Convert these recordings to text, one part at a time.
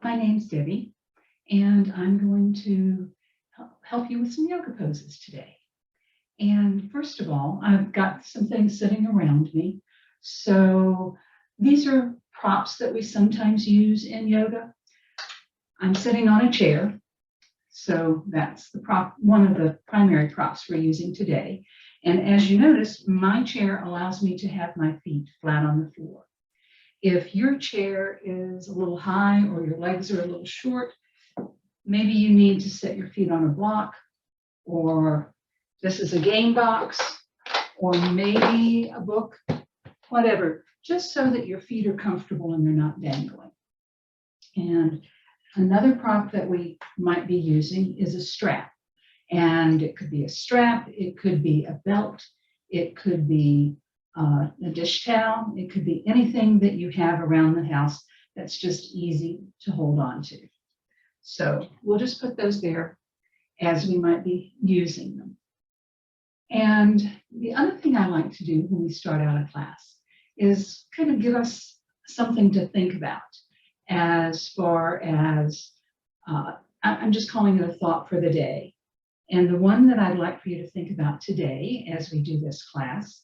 My name's Debbie, and I'm going to help you with some yoga poses today. And first of all, I've got some things sitting around me. So these are props that we sometimes use in yoga. I'm sitting on a chair, so that's the prop, one of the primary props we're using today. And as you notice, my chair allows me to have my feet flat on the floor. If your chair is a little high or your legs are a little short, maybe you need to set your feet on a block, or this is a game box, or maybe a book, whatever, just so that your feet are comfortable and they're not dangling. And another prop that we might be using is a strap. And it could be a strap, it could be a belt, it could be a dish towel, it could be anything that you have around the house that's just easy to hold on to. So we'll just put those there as we might be using them. And the other thing I like to do when we start out a class is kind of give us something to think about as far as, I'm just calling it a thought for the day. And the one that I'd like for you to think about today as we do this class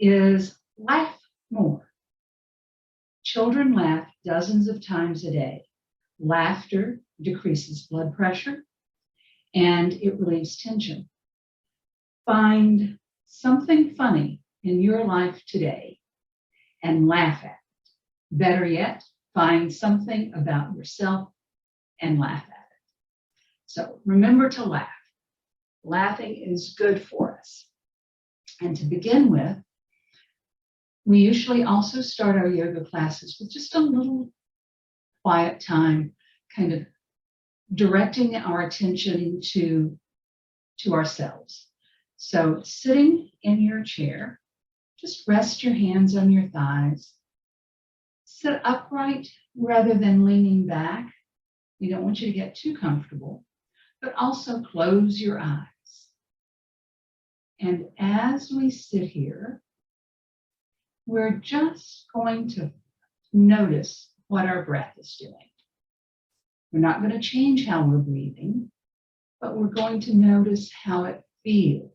is laugh more. Children laugh dozens of times a day. Laughter decreases blood pressure and it relieves tension. Find something funny in your life today and laugh at it. Better yet, find something about yourself and laugh at it. So remember to laugh. Laughing is good for us. And to begin with, we usually also start our yoga classes with just a little quiet time, kind of directing our attention to ourselves. So sitting in your chair, just rest your hands on your thighs. Sit upright rather than leaning back. We don't want you to get too comfortable, but also close your eyes. And as we sit here, we're just going to notice what our breath is doing. We're not going to change how we're breathing, but we're going to notice how it feels.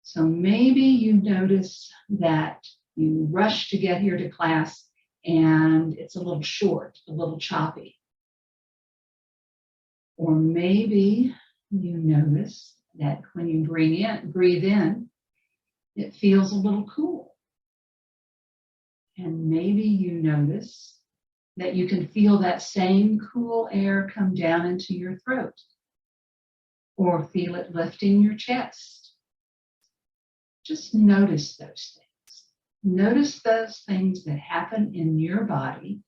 So maybe you notice that you rush to get here to class and it's a little short, a little choppy. Or maybe you notice that when you breathe in, it feels a little cool. And maybe you notice that you can feel that same cool air come down into your throat, or feel it lifting your chest. Just notice those things. Notice those things that happen in your body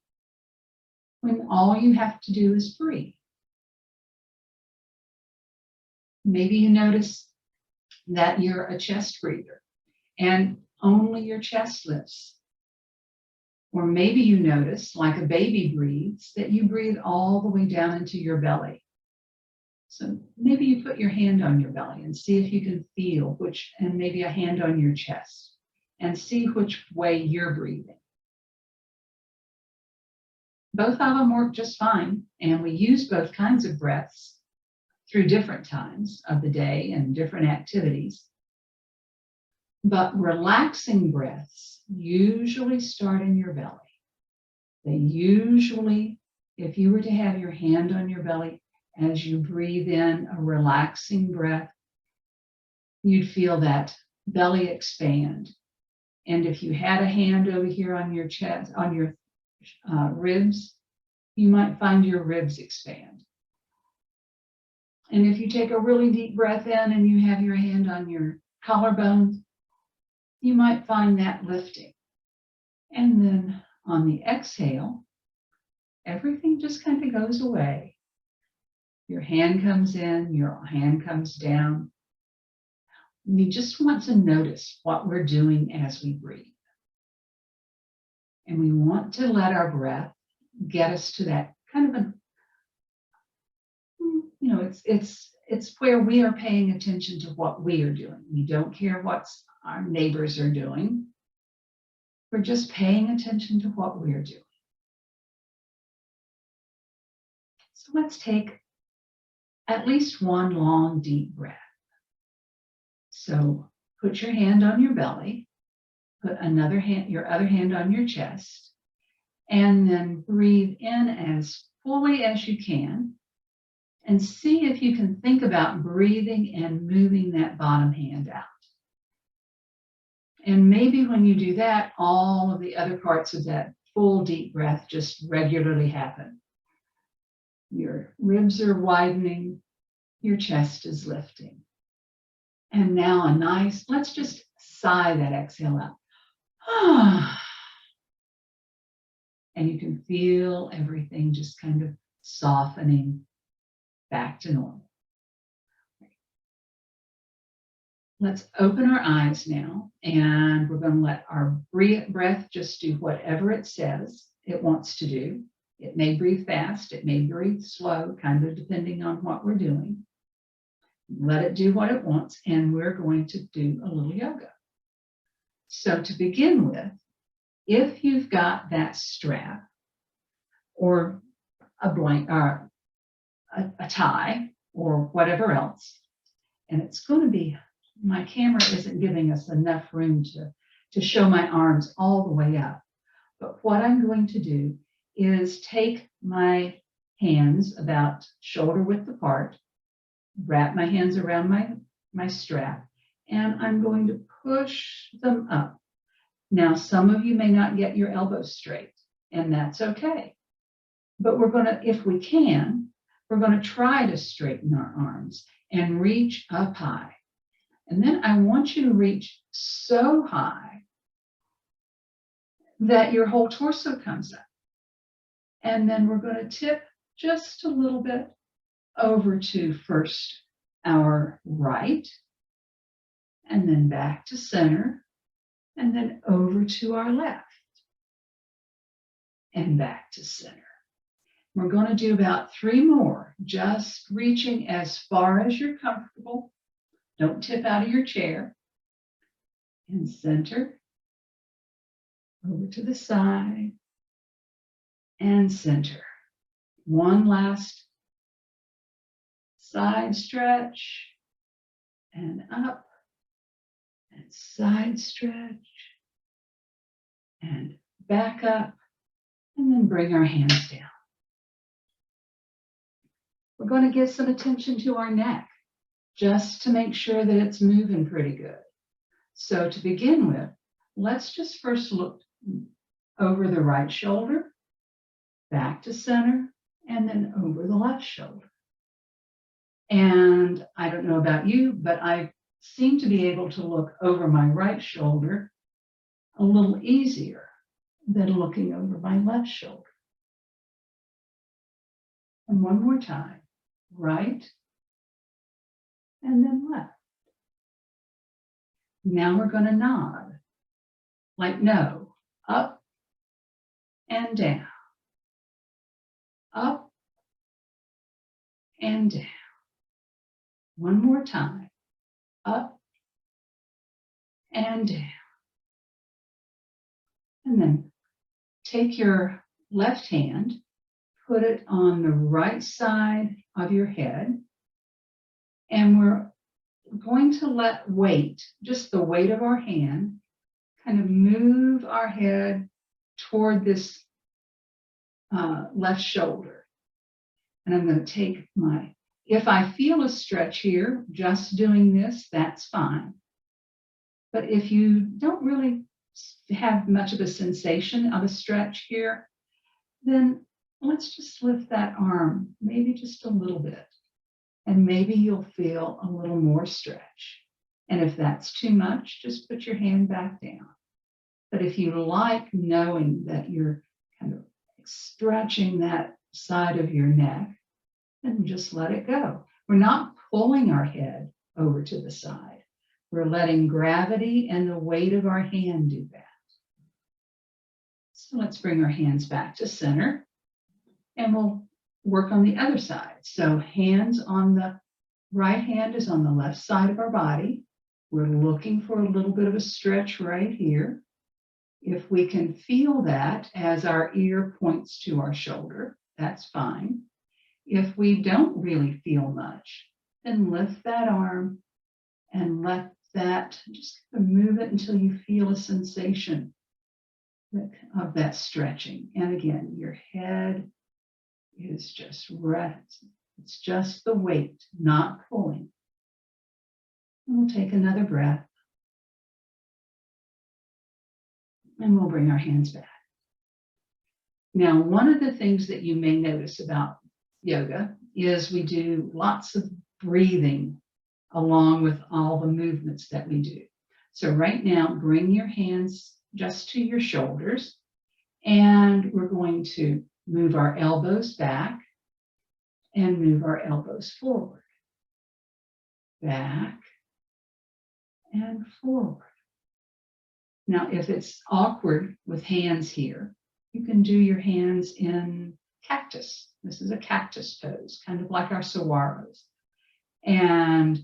when all you have to do is breathe. Maybe you notice that you're a chest breather and only your chest lifts. Or maybe you notice, like a baby breathes, that you breathe all the way down into your belly. So maybe you put your hand on your belly and see if you can feel which, and maybe a hand on your chest, and see which way you're breathing. Both of them work just fine, and we use both kinds of breaths through different times of the day and different activities. But relaxing breaths usually start in your belly. They usually, if you were to have your hand on your belly as you breathe in a relaxing breath, you'd feel that belly expand. And if you had a hand over here on your chest, on your ribs, you might find your ribs expand. And if you take a really deep breath in and you have your hand on your collarbone, you might find that lifting. And then on the exhale, everything just kind of goes away. Your hand comes in, your hand comes down. We just want to notice what we're doing as we breathe. And we want to let our breath get us to that kind of it's where we are paying attention to what we are doing. We don't care what our neighbors are doing. We're just paying attention to what we're doing. So let's take at least one long, deep breath. So put your hand on your belly, put your other hand on your chest, and then breathe in as fully as you can. And see if you can think about breathing and moving that bottom hand out. And maybe when you do that, all of the other parts of that full deep breath just regularly happen. Your ribs are widening, your chest is lifting. And now let's just sigh that exhale out. And you can feel everything just kind of softening back to normal. Let's open our eyes now, and we're going to let our breath just do whatever it says it wants to do. It may breathe fast, it may breathe slow, kind of depending on what we're doing. Let it do what it wants, and we're going to do a little yoga. So to begin with, if you've got that strap or a blanket, or a tie, or whatever else, and it's going to be, my camera isn't giving us enough room to show my arms all the way up. But what I'm going to do is take my hands about shoulder width apart, wrap my hands around my strap, and I'm going to push them up. Now, some of you may not get your elbows straight, and that's okay. But if we can, we're going to try to straighten our arms and reach up high. And then I want you to reach so high that your whole torso comes up. And then we're going to tip just a little bit over to first our right, and then back to center, and then over to our left, and back to center. We're going to do about 3 more, just reaching as far as you're comfortable. Don't tip out of your chair. And center, over to the side, and center. One last side stretch, and up, and side stretch, and back up, and then bring our hands down. We're going to give some attention to our neck, just to make sure that it's moving pretty good. So to begin with, let's just first look over the right shoulder, back to center, and then over the left shoulder. And I don't know about you, but I seem to be able to look over my right shoulder a little easier than looking over my left shoulder. And one more time, right, and then left. Now we're going to nod, like no, up and down, up and down. One more time, up and down. And then take your left hand, put it on the right side of your head, and we're going to let weight, just the weight of our hand, kind of move our head toward this left shoulder. And I'm going to take if I feel a stretch here, just doing this, that's fine. But if you don't really have much of a sensation of a stretch here, then let's just lift that arm, maybe just a little bit. And maybe you'll feel a little more stretch. And if that's too much, just put your hand back down. But if you like knowing that you're kind of stretching that side of your neck, then just let it go. We're not pulling our head over to the side. We're letting gravity and the weight of our hand do that. So let's bring our hands back to center, and we'll work on the other side. So hands on the right hand is on the left side of our body. We're looking for a little bit of a stretch right here. If we can feel that as our ear points to our shoulder, that's fine. if we don't really feel much, then lift that arm and let that, just move it until you feel a sensation of that stretching. And again, your head is just rest. It's just the weight, not pulling. And we'll take another breath. And we'll bring our hands back. Now, one of the things that you may notice about yoga is we do lots of breathing along with all the movements that we do. So right now, bring your hands just to your shoulders, and we're going to move our elbows back and move our elbows forward. Back and forward. Now, if it's awkward with hands here, you can do your hands in cactus. This is a cactus pose, kind of like our saguaros. And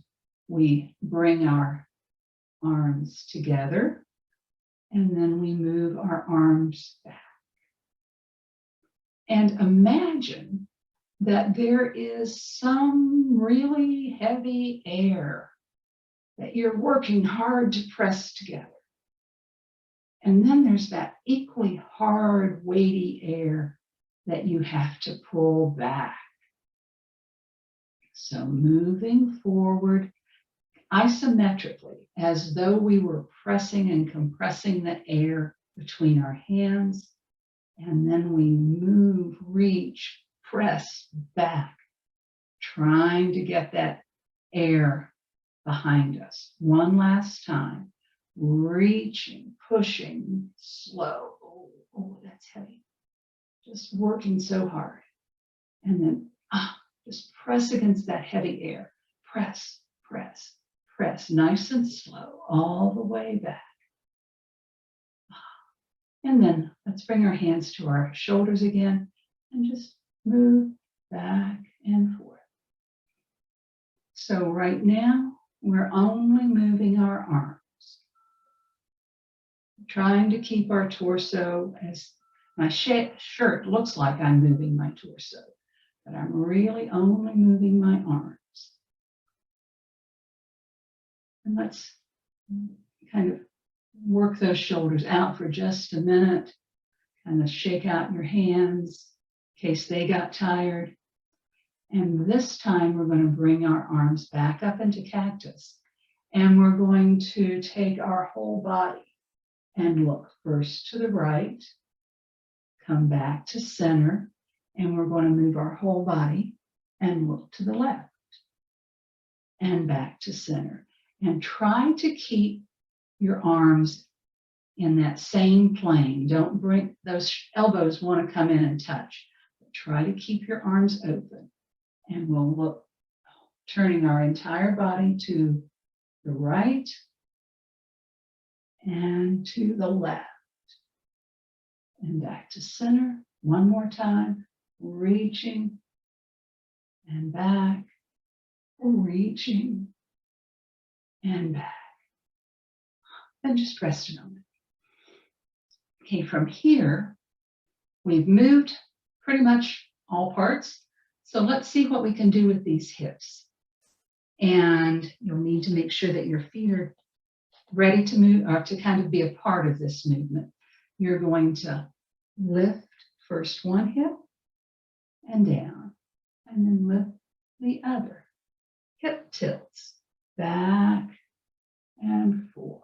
we bring our arms together, and then we move our arms back. And imagine that there is some really heavy air that you're working hard to press together. And then there's that equally hard, weighty air that you have to pull back. So moving forward isometrically, as though we were pressing and compressing the air between our hands, and then we move, reach, press back, trying to get that air behind us. One last time, reaching, pushing, slow. Oh, that's heavy. Just working so hard. And then just press against that heavy air. Press, press, press, nice and slow, all the way back. And then let's bring our hands to our shoulders again and just move back and forth. So right now, we're only moving our arms, trying to keep our torso, as my shirt looks like I'm moving my torso, but I'm really only moving my arms. And let's kind of work those shoulders out for just a minute, kind of shake out your hands in case they got tired. And this time we're going to bring our arms back up into cactus. And we're going to take our whole body and look first to the right, come back to center, and we're going to move our whole body and look to the left and back to center. And try to keep your arms in that same plane. Don't bring those elbows want to come in and touch. But try to keep your arms open. And we'll look, turning our entire body to the right and to the left. And back to center. One more time. Reaching and back. Reaching and back. Then just rest a moment. Okay, from here, we've moved pretty much all parts. So let's see what we can do with these hips. And you'll need to make sure that your feet are ready to move, or to kind of be a part of this movement. You're going to lift first one hip and down, and then lift the other. Hip tilts back and forth.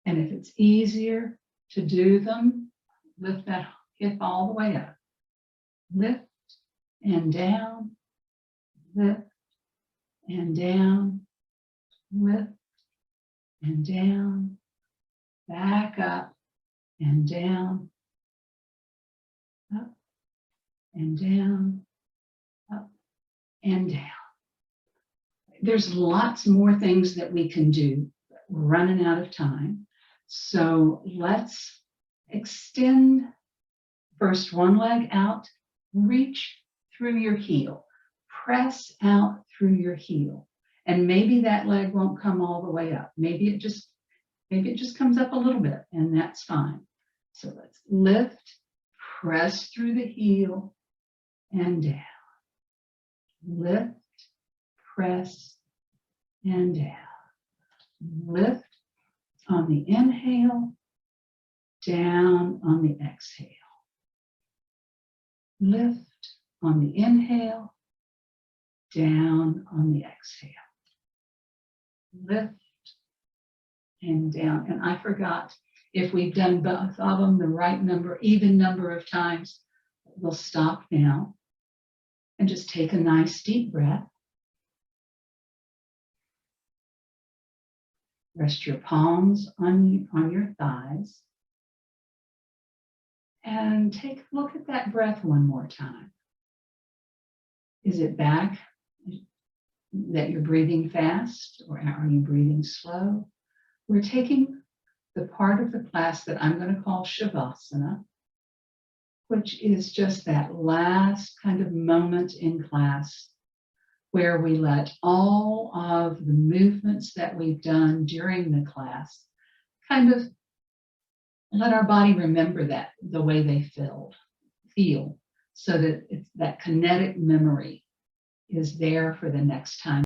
And if it's easier to do them, lift that hip all the way up. Lift and down, lift and down, lift and down, back up and down, up and down, up and down. There's lots more things that we can do. We're running out of time. So let's extend first one leg out, reach through your heel, press out through your heel. And maybe that leg won't come all the way up. Maybe it just comes up a little bit, and that's fine. So let's lift, press through the heel and down. Lift, press, and down. Lift on the inhale, down on the exhale. Lift on the inhale, down on the exhale. Lift and down. And I forgot, if we've done both of them the right number, even number of times, we'll stop now and just take a nice deep breath. Rest your palms on your thighs. And take a look at that breath one more time. Is it back that you're breathing fast, or are you breathing slow? We're taking the part of the class that I'm going to call Shavasana, which is just that last kind of moment in class where we let all of the movements that we've done during the class kind of let our body remember that the way they feel, so that that kinetic memory is there for the next time